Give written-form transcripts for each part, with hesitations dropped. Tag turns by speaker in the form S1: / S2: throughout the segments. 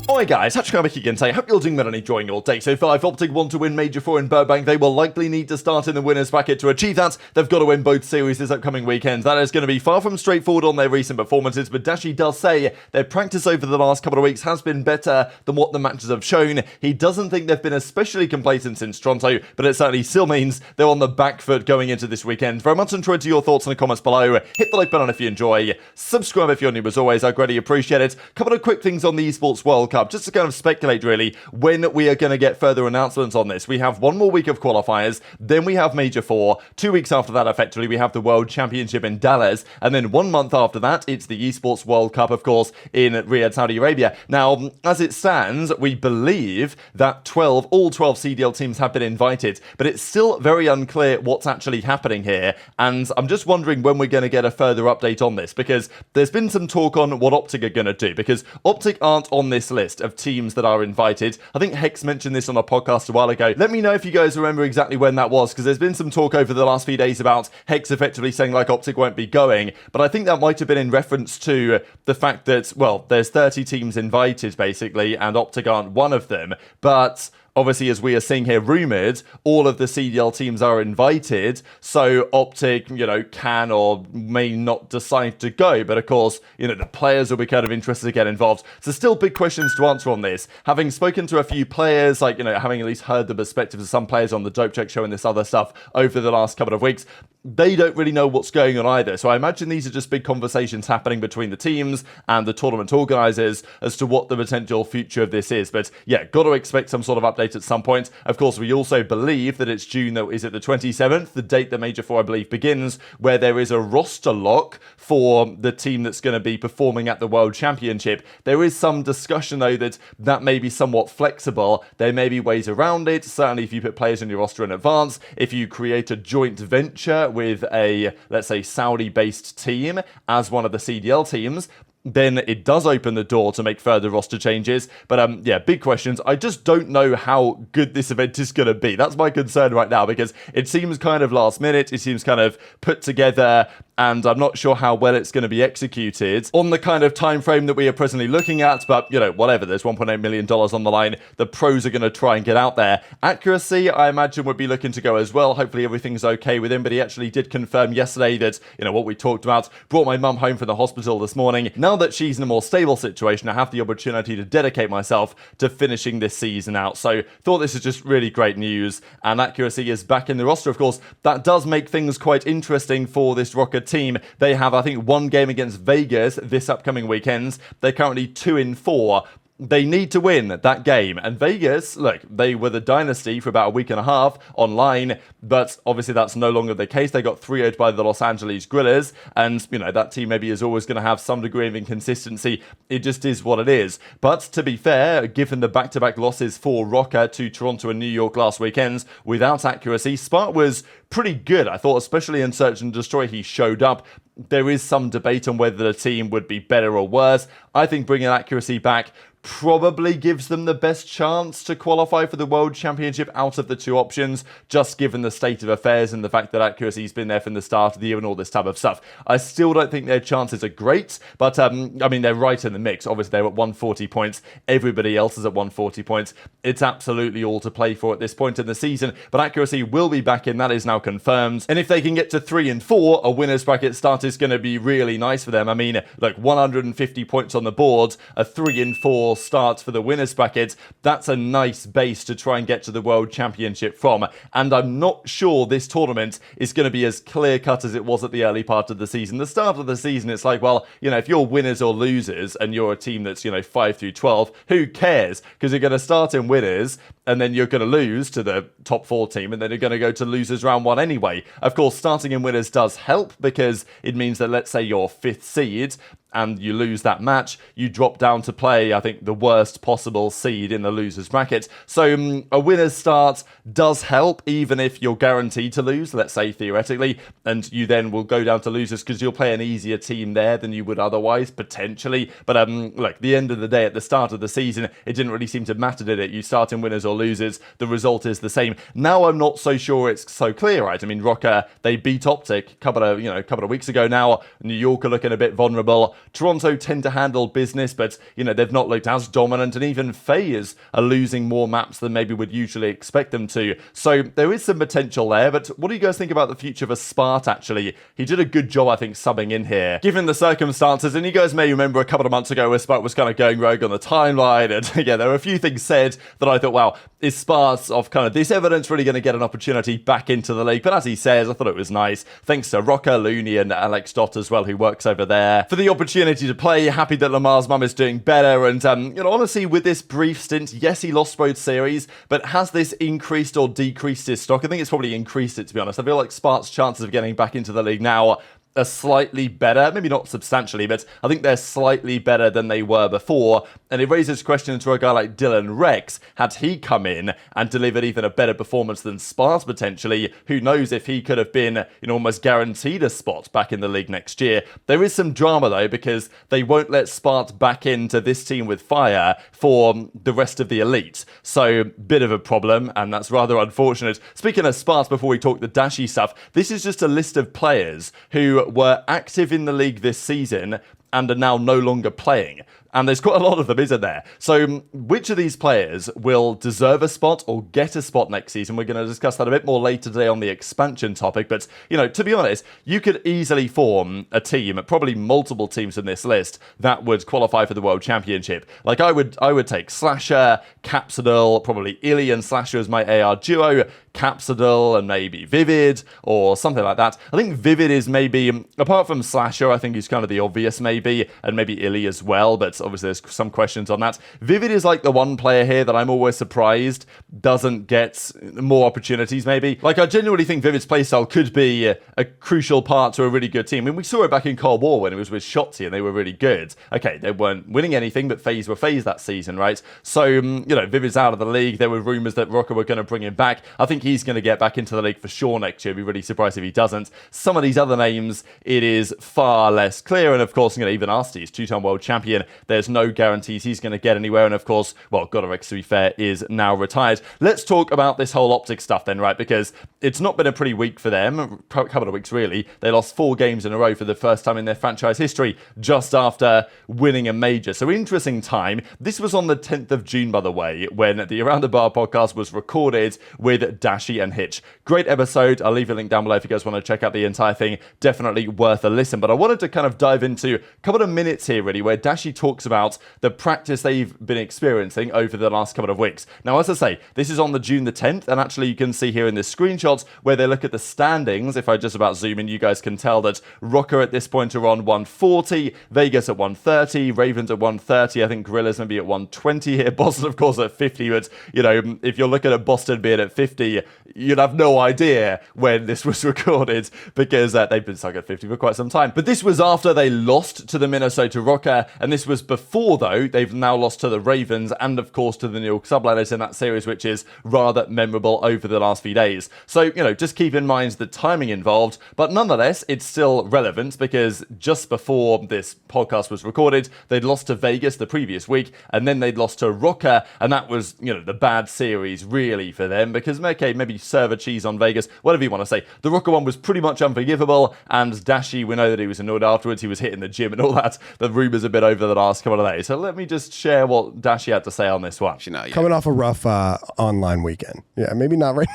S1: Alright guys, HyDra again saying, hope you're doing well and enjoying your day so far. If OpTic want to win Major 4 in Burbank, they will likely need to start in the winners bracket. To achieve that, they've got to win both series this upcoming weekend. That is going to be far from straightforward on their recent performances, but Dashy does say their practice over the last couple of weeks has been better than what the matches have shown. He doesn't think they've been especially complacent since Toronto, but it certainly still means they're on the back foot going into this weekend. Very much enjoyed your thoughts in the comments below. Hit the like button if you enjoy. Subscribe if you're new as always, I greatly appreciate it. Couple of quick things on the Esports World Cup, just to kind of speculate really when we are going to get further announcements on this. We have one more week of qualifiers, then we have Major 4, 2 weeks after that effectively we have the World Championship in Dallas, and then 1 month after that it's the Esports World Cup, of course, in Riyadh, Saudi Arabia. Now, as it stands, we believe that all 12 CDL teams have been invited, but it's still very unclear what's actually happening here, and I'm just wondering when we're going to get a further update on this, because there's been some talk on what OpTic are going to do, because OpTic aren't on this list of teams that are invited. I think Hex mentioned this on a podcast a while ago. Let me know if you guys remember exactly when that was, because there's been some talk over the last few days about Hex effectively saying like OpTic won't be going, but I think that might have been in reference to the fact that, well, there's 30 teams invited basically, and OpTic aren't one of them, but obviously, as we are seeing here rumoured, all of the CDL teams are invited, so OpTic, can or may not decide to go, but of course, the players will be kind of interested to get involved. So still big questions to answer on this. Having spoken to a few players, having at least heard the perspectives of some players on the Dope Check show and this other stuff over the last couple of weeks, they don't really know what's going on either. So I imagine these are just big conversations happening between the teams and the tournament organisers as to what the potential future of this is. But yeah, got to expect some sort of update at some point. Of course, we also believe that it's June, though, is it the 27th, the date that Major 4, I believe, begins, where there is a roster lock for the team that's going to be performing at the World Championship. There is some discussion, though, that may be somewhat flexible. There may be ways around it. Certainly, if you put players on your roster in advance, if you create a joint venture with a, let's say, Saudi-based team as one of the CDL teams, then it does open the door to make further roster changes. But yeah, big questions. I just don't know how good this event is going to be. That's my concern right now, because it seems kind of last minute. It seems kind of put together, and I'm not sure how well it's going to be executed on the kind of time frame that we are presently looking at. But, whatever, there's $1.8 million on the line. The pros are going to try and get out there. Accuracy, I imagine, would be looking to go as well. Hopefully everything's okay with him, but he actually did confirm yesterday that, what we talked about, brought my mum home from the hospital this morning. Now that she's in a more stable situation, I have the opportunity to dedicate myself to finishing this season out. So thought this is just really great news, and Accuracy is back in the roster. Of course, that does make things quite interesting for this Rocket team. They have, I think, one game against Vegas this upcoming weekend. They're currently 2-4. They need to win that game. And Vegas, look, they were the dynasty for about a week and a half online, but obviously that's no longer the case. They got 3-0'd by the Los Angeles Grillers, and, that team maybe is always going to have some degree of inconsistency. It just is what it is. But to be fair, given the back-to-back losses for Rocker to Toronto and New York last weekend, without Accuracy, Spark was pretty good. I thought, especially in Search and Destroy, he showed up. There is some debate on whether the team would be better or worse. I think bringing Accuracy back probably gives them the best chance to qualify for the World Championship out of the two options, just given the state of affairs and the fact that Accuracy's been there from the start of the year and all this type of stuff. I still don't think their chances are great, but they're right in the mix. Obviously, they're at 140 points. Everybody else is at 140 points. It's absolutely all to play for at this point in the season, but Accuracy will be back in. That is now confirmed. And if they can get to 3-4, a winner's bracket start is going to be really nice for them. 150 points on the board, a 3-4 start for the winners bracket. That's a nice base to try and get to the World Championship from, and I'm not sure this tournament is going to be as clear cut as it was at the early part of the season. The start of the season, it's like, well, if you're winners or losers and you're a team that's 5 through 12, who cares, because you're going to start in winners and then you're going to lose to the top 4 team, and then you're going to go to losers round 1 anyway. Of course, starting in winners does help, because it means that, let's say you're 5th seed and you lose that match, you drop down to play, I think, the worst possible seed in the losers bracket. So a winner's start does help, even if you're guaranteed to lose, let's say theoretically, and you then will go down to losers because you'll play an easier team there than you would otherwise, potentially. But look, the end of the day, at the start of the season, it didn't really seem to matter, did it? You start in winners or or loses, the result is the same. Now I'm not so sure it's so clear, right? I mean, Rocker, they beat OpTic a couple of weeks ago now. New York are looking a bit vulnerable. Toronto tend to handle business, but, they've not looked as dominant, and even FaZe are losing more maps than maybe would usually expect them to. So there is some potential there, but what do you guys think about the future for Spart, actually? He did a good job, I think, subbing in here, given the circumstances, and you guys may remember a couple of months ago where Spart was kind of going rogue on the timeline, and yeah, there were a few things said that I thought, wow, is Spart of kind of this evidence really going to get an opportunity back into the league? But as he says, I thought it was nice. Thanks to Rocker, Looney, and Alex Dot as well, who works over there, for the opportunity to play. Happy that Lamar's mum is doing better, and honestly, with this brief stint, yes, he lost both series, but has this increased or decreased his stock? I think it's probably increased it, to be honest. I feel like Spart's chances of getting back into the league now are slightly better, maybe not substantially, but I think they're slightly better than they were before. And it raises questions to a guy like Dylan Rex. Had he come in and delivered even a better performance than Spart potentially, who knows if he could have been almost guaranteed a spot back in the league next year. There is some drama though, because they won't let Spart back into this team with fire for the rest of the elite. So bit of a problem, and that's rather unfortunate. Speaking of Spart, before we talk the Dashy stuff, this is just a list of players who were active in the league this season and are now no longer playing. And there's quite a lot of them, isn't there? So which of these players will deserve a spot or get a spot next season? We're going to discuss that a bit more later today on the expansion topic. But, to be honest, you could easily form a team, probably multiple teams in this list, that would qualify for the World Championship. Like, I would take Slasher, Capsidal, probably Illy and Slasher as my AR duo, Capsidal and maybe Vivid or something like that. I think Vivid is maybe, apart from Slasher, I think he's kind of the obvious maybe, and maybe Illy as well, but obviously there's some questions on that. Vivid is like the one player here that I'm always surprised doesn't get more opportunities maybe. Like, I genuinely think Vivid's playstyle could be a crucial part to a really good team. I mean, we saw it back in Cold War when it was with Shotzzy and they were really good. Okay, they weren't winning anything, but FaZe were FaZe that season, right? So, Vivid's out of the league. There were rumours that Rocker were going to bring him back. I think he's going to get back into the league for sure next year. I'd be really surprised if he doesn't. Some of these other names, it is far less clear. And of course, even Nastie is two-time world champion. There's no guarantees he's going to get anywhere. And of course, well, Ghosty, to be fair, is now retired. Let's talk about this whole OpTic stuff then, right? Because it's not been a pretty week for them. A couple of weeks, really. They lost 4 games in a row for the first time in their franchise history, just after winning a major. So interesting time. This was on the 10th of June, by the way, when the Around the Bar podcast was recorded with Dashy and Hitch. Great episode. I'll leave a link down below if you guys want to check out the entire thing. Definitely worth a listen. But I wanted to kind of dive into a couple of minutes here, really, where Dashy talks about the practice they've been experiencing over the last couple of weeks. Now, as I say, this is on the June the 10th, and actually you can see here in this screenshots where they look at the standings. If I just about zoom in, you guys can tell that Rocker at this point are on 140, Vegas at 130, Ravens at 130, I think Gorilla's maybe at 120 here, Boston, of course, at 50, but, if you're looking at Boston being at 50, you'd have no idea when this was recorded, because they've been stuck at 50 for quite some time. But this was after they lost to the Minnesota Rocker, and this was before, though, they've now lost to the Ravens and, of course, to the New York Subliners in that series, which is rather memorable over the last few days. So, just keep in mind the timing involved, but nonetheless, it's still relevant, because just before this podcast was recorded, they'd lost to Vegas the previous week, and then they'd lost to Rocker, and that was, the bad series, really, for them, because, okay, maybe serve a cheese on Vegas, whatever you want to say. The Rocker one was pretty much unforgivable, and Dashy, we know that he was annoyed afterwards, he was hitting the gym and all that. The rumours a bit over the last couple of days. So let me just share what Dashy had to say on this one.
S2: Coming off a rough online weekend. Yeah, maybe not right.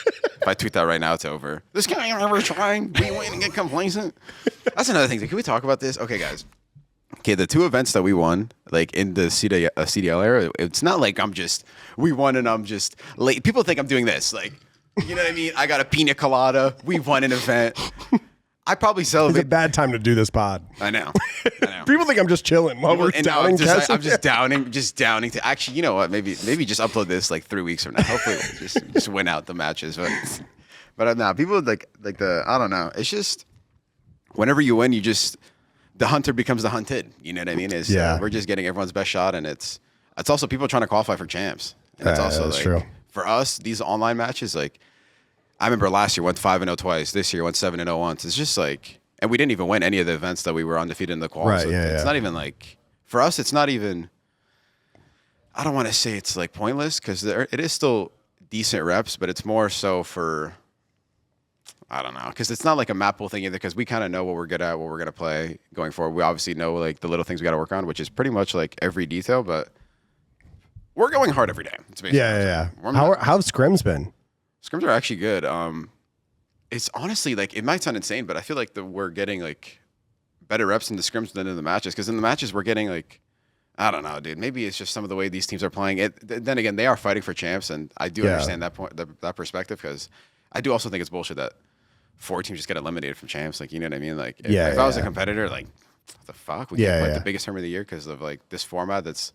S3: If I tweet that right now, it's over. This guy ever trying. We waiting to get complacent. That's another thing. Can we talk about this? Okay, guys. Okay, the 2 events that we won, like in the CDL era, it's not like we won and I'm just late. People think I'm doing this. Like, you know what I mean? I got a pina colada. We won an event. I probably celebrate.
S2: It's a bad time to do this pod.
S3: I know.
S2: People think I'm just chilling while we're downing.
S3: I'm just downing. Actually, you know what? Maybe just upload this like 3 weeks from now. Hopefully, just win out the matches. But now people like I don't know. It's just whenever you win, the hunter becomes the hunted. You know what I mean? We're just getting everyone's best shot, and it's also people trying to qualify for champs. And it's also
S2: that's
S3: like
S2: true.
S3: For us, these online matches, like I remember last year went 5-0 twice. This year went 7-0 once. It's just like, and we didn't even win any of the events that we were undefeated in the qual.
S2: Right,
S3: so
S2: yeah,
S3: it's not even like for us. It's not even. I don't want to say it's like pointless because it is still decent reps, but it's more so for, I don't know, because it's not like a map pool thing either, because we kind of know what we're good at, what we're going to play going forward. We obviously know like the little things we got to work on, which is pretty much like every detail, but we're going hard every day.
S2: Yeah. How's scrims been?
S3: Scrims are actually good. It's honestly like, it might sound insane, but I feel like we're getting like better reps in the scrims than in the matches, because in the matches we're getting like, I don't know, dude. Maybe it's just some of the way these teams are playing. Then again, they are fighting for champs, and I do understand that point, that perspective, because I do also think it's bullshit that 4 teams just get eliminated from champs. Like, you know what I mean? Like, if I was a competitor, like, what the fuck? We can't play the biggest tournament of the year because of like this format there's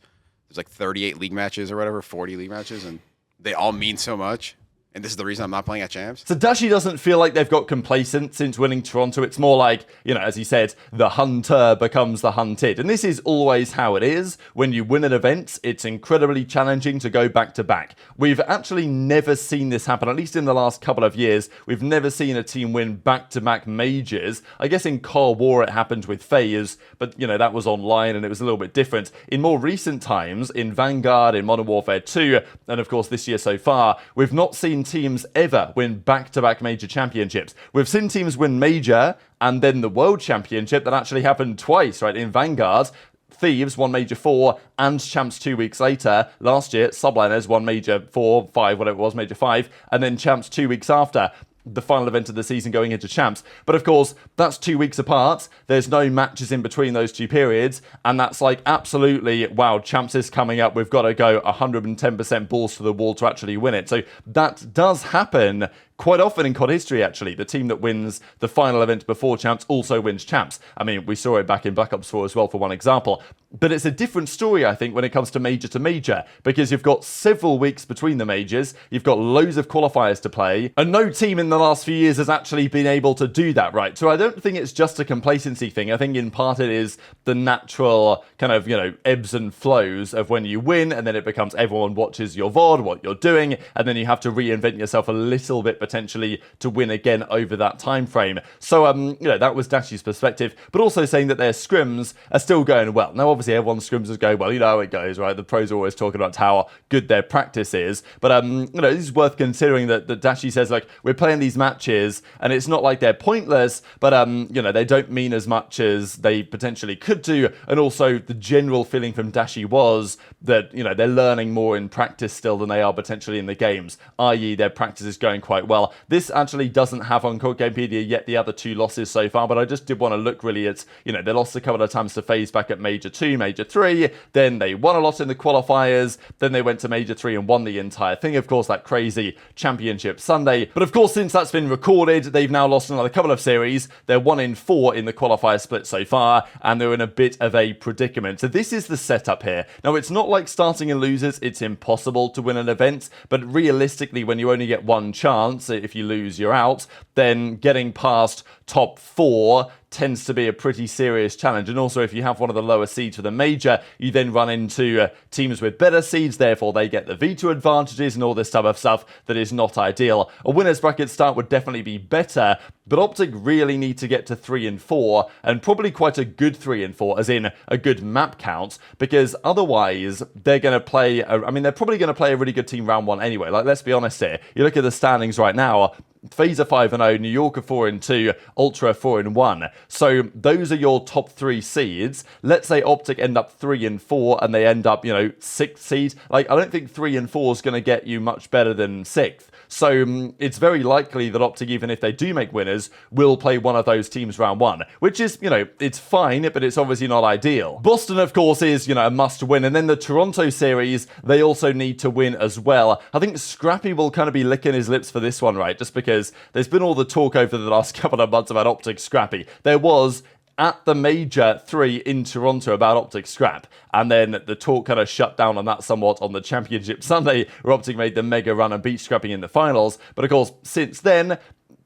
S3: like 38 league matches or whatever, 40 league matches, and they all mean so much. And this is the reason I'm not playing at champs.
S1: So Dashy doesn't feel like they've got complacent since winning Toronto. It's more like, you know, as he said, the hunter becomes the hunted. And this is always how it is. When you win an event, it's incredibly challenging to go back to back. We've actually never seen this happen, at least in the last couple of years. We've never seen a team win back-to-back majors. I guess in Cold War it happened with FaZe, but, you know, that was online and it was a little bit different. In more recent times, in Vanguard, in Modern Warfare 2, and of course this year so far, we've not seen teams ever win back-to-back major championships. We've seen teams win major and then the world championship. That actually happened twice, right? In Vanguard, Thieves won Major 4 and Champs 2 weeks later. Last year, Subliners won Major 4, 5, whatever it was, Major 5, and then Champs 2 weeks after. The final event of the season going into champs. But of course, that's 2 weeks apart. There's no matches in between those 2 periods. And that's like absolutely, wow, champs is coming up. We've got to go 110% balls to the wall to actually win it. So that does happen quite often in COD history, actually. The team that wins the final event before champs also wins champs. I mean, we saw it back in Black Ops 4 as well, for one example. But it's a different story, I think, when it comes to major, because you've got several weeks between the majors, you've got loads of qualifiers to play, and no team in the last few years has actually been able to do that, right? So I don't think it's just a complacency thing. I think in part it is the natural kind of, you know, ebbs and flows of when you win, and then it becomes everyone watches your VOD, what you're doing, and then you have to reinvent yourself a little bit potentially to win again over that time frame. So, you know, that was Dashy's perspective, but also saying that their scrims are still going well. Now, obviously, everyone's scrims is going well. You know how it goes, right? The pros are always talking about how good their practice is. But, you know, this is worth considering that Dashy says, like, we're playing these matches, and it's not like they're pointless, but, you know, they don't mean as much as they potentially could do. And also, the general feeling from Dashy was that, you know, they're learning more in practice still than they are potentially in the games, i.e. their practice is going quite well. This actually doesn't have on Code Gamepedia yet the other 2 losses so far, but I just did want to look really at, you know, they lost a couple of times to FaZe back at Major 2, Major 3, then they won a lot in the qualifiers, then they went to Major 3 and won the entire thing, of course, that crazy championship Sunday. But of course, since that's been recorded, they've now lost another couple of series. They're 1-4 in the qualifier split so far, and they're in a bit of a predicament. So this is the setup here. Now, it's not like starting in losers, it's impossible to win an event, but realistically, when you only get one chance, if you lose, you're out, then getting past top 4 tends to be a pretty serious challenge. And also, if you have one of the lower seeds for the major, you then run into teams with better seeds, therefore they get the V2 advantages and all this type of stuff that is not ideal. A winner's bracket start would definitely be better, but OpTic really need to get to 3 and 4, and probably quite a good 3 and 4, as in a good map count, because otherwise they're going to play, they're probably going to play a really good team round 1 anyway. Like, let's be honest here. You look at the standings right now, FaZe are 5-0, New York are 4-2, Ultra 4-1. So those are your top 3 seeds. Let's say OpTic end up 3 and 4 and they end up, you know, 6th seed. Like, I don't think 3 and 4 is going to get you much better than 6th. So it's very likely that OpTic, even if they do make winners, will play one of those teams round 1, which is, you know, it's fine, but it's obviously not ideal. Boston, of course, is, you know, a must win. And then the Toronto series, they also need to win as well. I think Scrappy will kind of be licking his lips for this one, right? Just because there's been all the talk over the last couple of months about OpTic Scrappy. There was at the Major 3 in Toronto about OpTic Scrap, and then the talk kind of shut down on that somewhat on the Championship Sunday, where OpTic made the mega run and beat Scrappy in the finals. But of course, since then,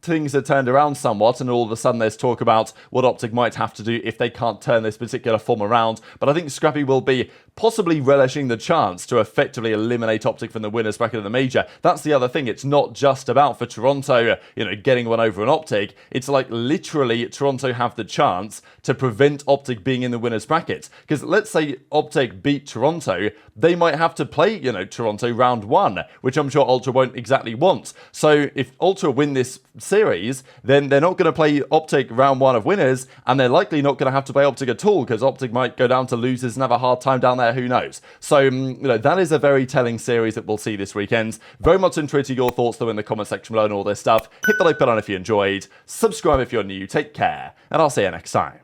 S1: things are turned around somewhat, and all of a sudden there's talk about what OpTic might have to do if they can't turn this particular form around. But I think Scrappy will be possibly relishing the chance to effectively eliminate OpTic from the winners bracket of the major. That's the other thing. It's not just about for Toronto, getting one over on OpTic. It's like literally Toronto have the chance to prevent OpTic being in the winners bracket. Because let's say OpTic beat Toronto, they might have to play, Toronto round 1, which I'm sure Ultra won't exactly want. So if Ultra win this series, then they're not going to play OpTic round 1 of winners, and they're likely not going to have to play OpTic at all, because OpTic might go down to losers and have a hard time down there, who knows. So, that is a very telling series that we'll see this weekend. Very much interested in your thoughts, though, in the comment section below and all this stuff. Hit the like button if you enjoyed, subscribe if you're new, take care, and I'll see you next time.